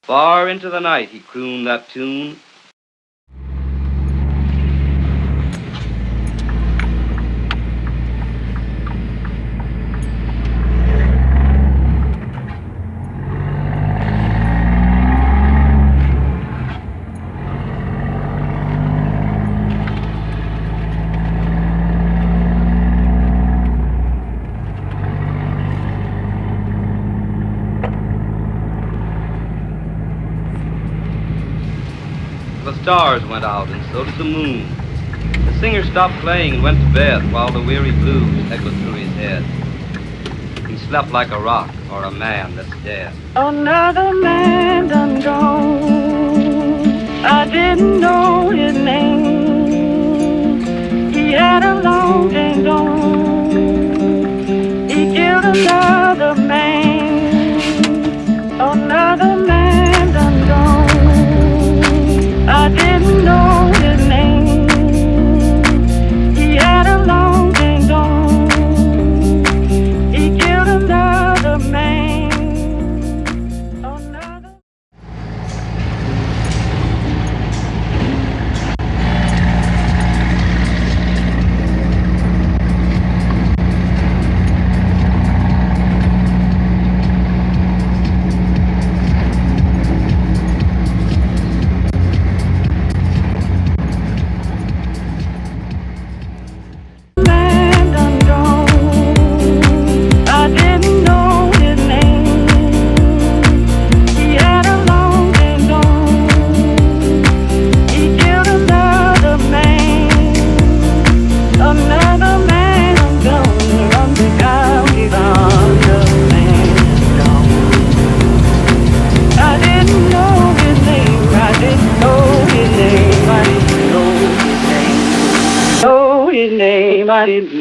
Far into the night he crooned that tune. The stars went out, and so did the moon. The singer stopped playing and went to bed, while the weary blues echoed through his head. He slept like a rock or a man that's dead. Another man done gone. I didn't know his name. He had a long ding dong. He killed another man. Another man done gone. I didn't know his name. He had a long ding dong. He killed another man. Another. Man done gone. I didn't know his name. He had a long ding dong. He killed another man. Another man gone. Run the county another man gone. I didn't know his name. I didn't know his name. I didn't know his name. Know his name. I didn't